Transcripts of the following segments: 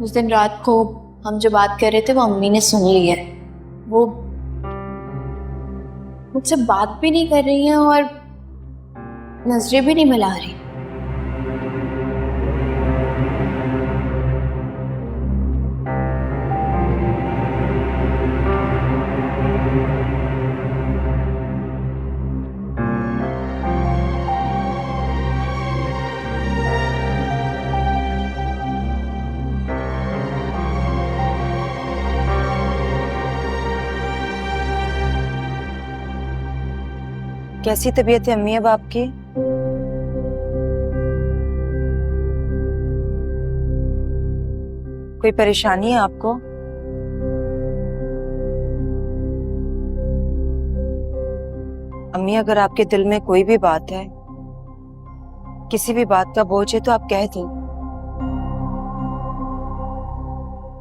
उस दिन रात को हम जो बात कर रहे थे वो अम्मी ने सुन ली है। वो मुझसे बात भी नहीं कर रही हैं और नजरें भी नहीं मिला रही। कैसी तबीयत है अम्मी अब आपकी? कोई परेशानी है आपको? अम्मी अगर आपके दिल में कोई भी बात है, किसी भी बात का बोझ है तो आप कह दो।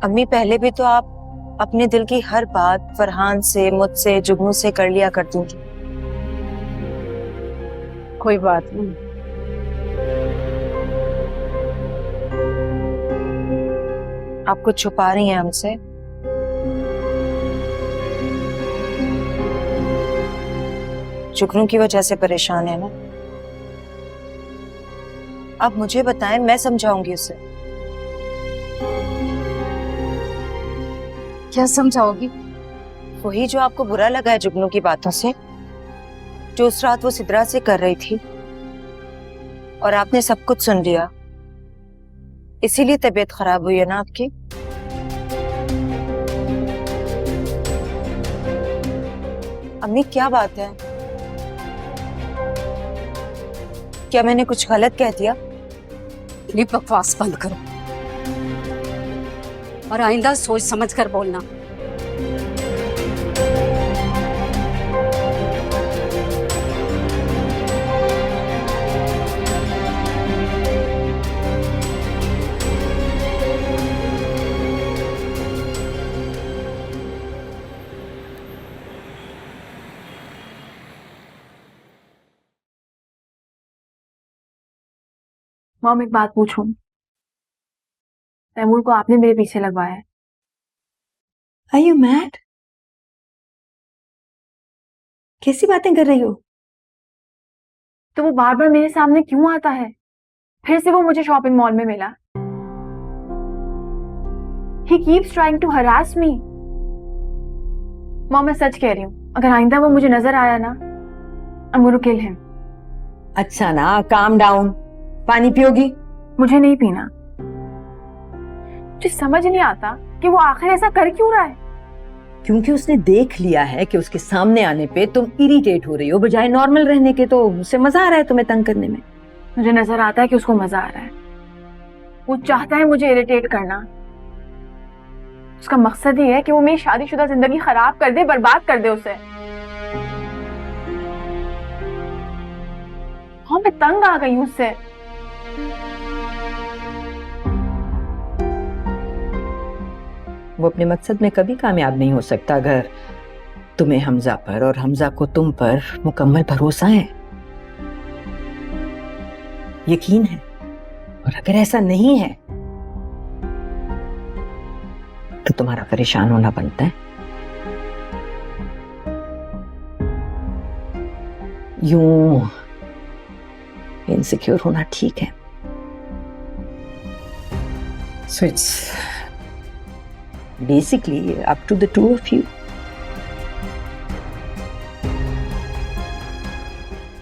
अम्मी पहले भी तो आप अपने दिल की हर बात फरहान से, मुझसे, जुगनू से कर लिया करती थी। कोई बात नहीं। आप कुछ छुपा रही हैं हमसे? जुगनू की वजह से परेशान है ना? आप मुझे बताएं, मैं समझाऊंगी उसे। क्या समझाओगी? वही जो आपको बुरा लगा है जुगनू की बातों से, जो उस रात वो सिद्रा से कर रही थी और आपने सब कुछ सुन लिया, इसीलिए तबीयत खराब हुई है ना आपकी? अम्मी क्या बात है? क्या मैंने कुछ गलत कह दिया? ये बकवास बंद करो और आइंदा सोच समझ कर बोलना। मॉम एक बात पूछूं? तैमूर को आपने मेरे पीछे लगवाया है। Are you mad? कैसी बातें कर रही हो? तो वो बार बार मेरे सामने क्यों आता है? फिर से वो मुझे शॉपिंग मॉल में मिला। He keeps trying to harass me. Mom मैं सच कह रही हूँ, अगर आइंदा वो मुझे नजर आया ना, I'm going to kill him. अच्छा ना, काम डाउन। पानी पियोगी? मुझे नहीं पीना। मुझे समझ नहीं आता कि वो आखिर ऐसा कर क्यों रहा है। क्योंकि उसने देख लिया है कि उसके सामने आने पे तुम इरिटेट हो रही हो बजाय नॉर्मल रहने के, तो उसे मजा आ रहा है तुम्हें तंग करने में। मुझे नजर आता है कि उसको मजा आ रहा है। वो चाहता है मुझे इरिटेट करना। उसका मकसद ही है कि वो मेरी शादीशुदा जिंदगी खराब कर दे, बर्बाद कर दे उसे। हाँ मैं तंग आ गई हूँ उससे। वो अपने मकसद में कभी कामयाब नहीं हो सकता अगर तुम्हें हमजा पर और हमजा को तुम पर मुकम्मल भरोसा है, यकीन है। और अगर ऐसा नहीं है तो तुम्हारा परेशान होना बनता है। यूं इनसिक्योर होना ठीक है। So it's basically up to the two of you.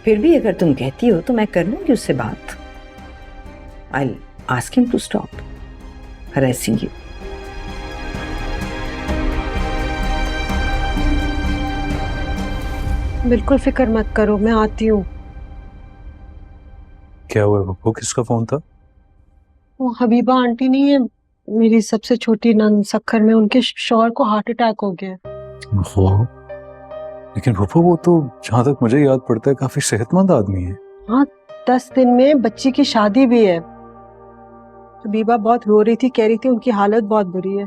फिर भी अगर तुम कहती हो तो मैं कर लूंगी उससे बात। I'll ask him to stop harassing you. बिल्कुल फिक्र मत करो, मैं आती हूँ। क्या हुआ पप्पू? किसका फोन था? वो हबीबा आंटी नहीं है, मेरी सबसे छोटी नंद सक्खर में, उनके शौहर को हार्ट अटैक हो गया है। लेकिन पप्पू वो तो जहाँ तक मुझे याद पड़ता है काफी सेहतमंद आदमी है। हाँ, 10 दिन में बच्ची की शादी भी है। हबीबा बहुत रो रही थी, कह रही थी उनकी हालत बहुत बुरी है।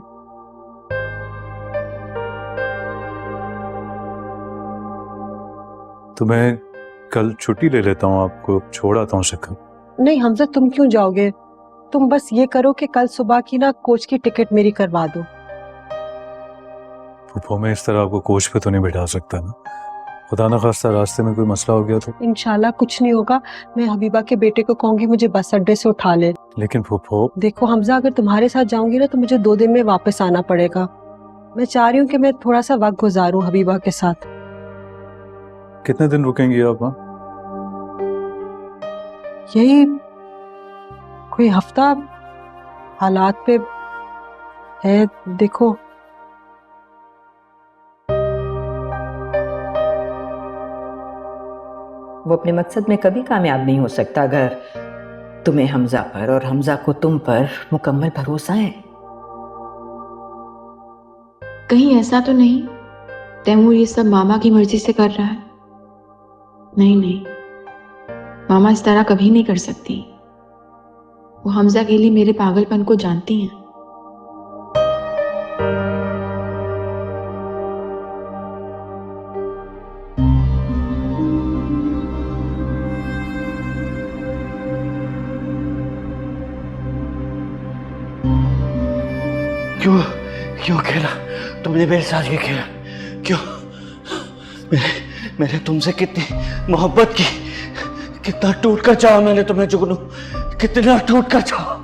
तो मैं कल छुट्टी ले लेता हूँ, आपको छोड़ आता हूँ सक्खर। नहीं हमजा, तुम क्यों जाओगे? तुम बस ये करो कि कल सुबह की ना कोच की टिकट मेरी करवा दो। फूफो, मैं इस तरह आपको कोच पे तो नहीं बैठा सकता ना। खुदा ना खास्ता रास्ते में कोई मसला हो गया तो। इंशाल्लाह कुछ नहीं होगा। मैं हबीबा के बेटे को कहूंगी मुझे बस अड्डे से उठा ले। लेकिन फूफो, देखो हमजा, अगर तुम्हारे साथ जाऊंगी ना तो मुझे 2 दिन में वापस आना पड़ेगा। मैं चाह रही हूँ कि मैं थोड़ा सा वक्त गुजारूं हबीबा के साथ। कितने दिन रुकेंगी आप वहाँ? यही कोई हफ्ता। हालात पे है, देखो। वो अपने मकसद में कभी कामयाब नहीं हो सकता अगर तुम्हें हमजा पर और हमजा को तुम पर मुकम्मल भरोसा है। कहीं ऐसा तो नहीं तैमूर ये सब मामा की मर्जी से कर रहा है? नहीं नहीं, मामा इस तरह कभी नहीं कर सकती। वो हमजा के लिए मेरे पागलपन को जानती हैं। क्यों क्यों खेला तुमने मेरे साथ? ये खेला क्यों? मेरे तुमसे कितनी मोहब्बत की, कितना टूट कर चाहा मैंने तुम्हें जुगनू, कितना टूट कर चाहा।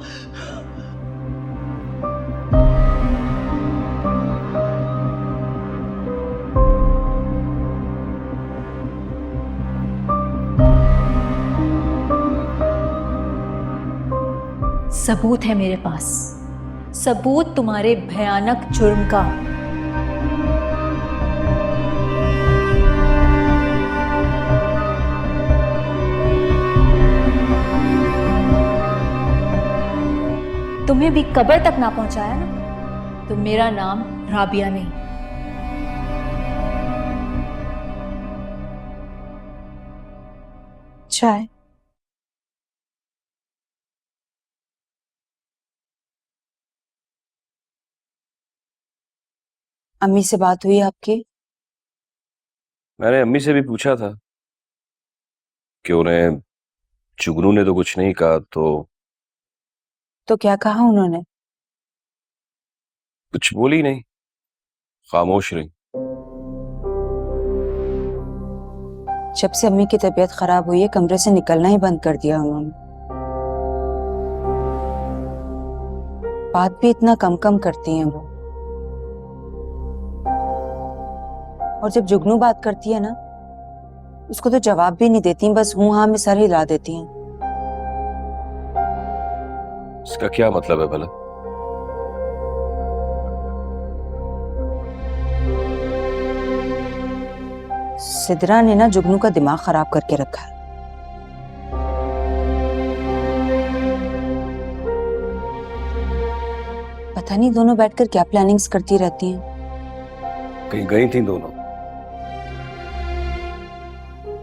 सबूत है मेरे पास, सबूत तुम्हारे भयानक जुर्म का। तुम्हें भी कब्र तक ना पहुंचाया ना तो मेरा नाम राबिया नहीं। चाय। अम्मी से बात हुई आपकी? मैंने अम्मी से भी पूछा था कि उन्हें जुगनू ने तो कुछ नहीं कहा, तो क्या कहा उन्होंने? कुछ बोली नहीं, खामोश रही। जब से अम्मी की तबीयत खराब हुई है कमरे से निकलना ही बंद कर दिया उन्होंने। बात भी इतना कम कम करती हैं वो। और जब जुगनू बात करती है ना उसको तो जवाब भी नहीं देती, बस हूं हाँ में सर हिला देती हैं। इसका क्या मतलब है भला? सिद्रा ने ना जुगनू का दिमाग खराब करके रखा है। पता नहीं दोनों बैठकर क्या प्लानिंग्स करती रहती हैं। कहीं गई थी दोनों?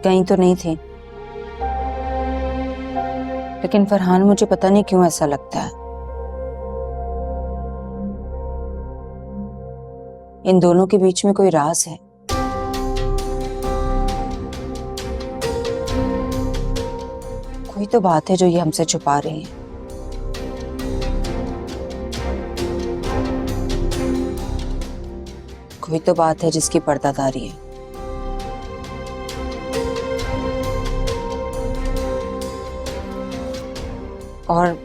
कहीं तो नहीं थी, लेकिन फरहान मुझे पता नहीं क्यों ऐसा लगता है इन दोनों के बीच में कोई राज है। कोई तो बात है जो ये हमसे छुपा रही है। कोई तो बात है जिसकी पर्दादारी है। और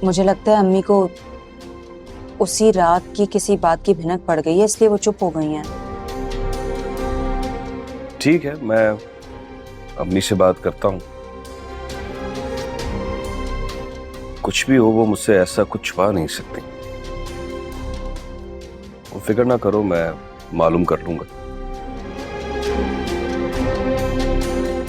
मुझे लगता है अम्मी को उसी रात की किसी बात की भिनक पड़ गई है, इसलिए वो चुप हो गई हैं। ठीक है, मैं अम्मी से बात करता हूँ। कुछ भी हो वो मुझसे ऐसा कुछ छुपा नहीं सकती। वो फिक्र ना करो, मैं मालूम कर लूंगा।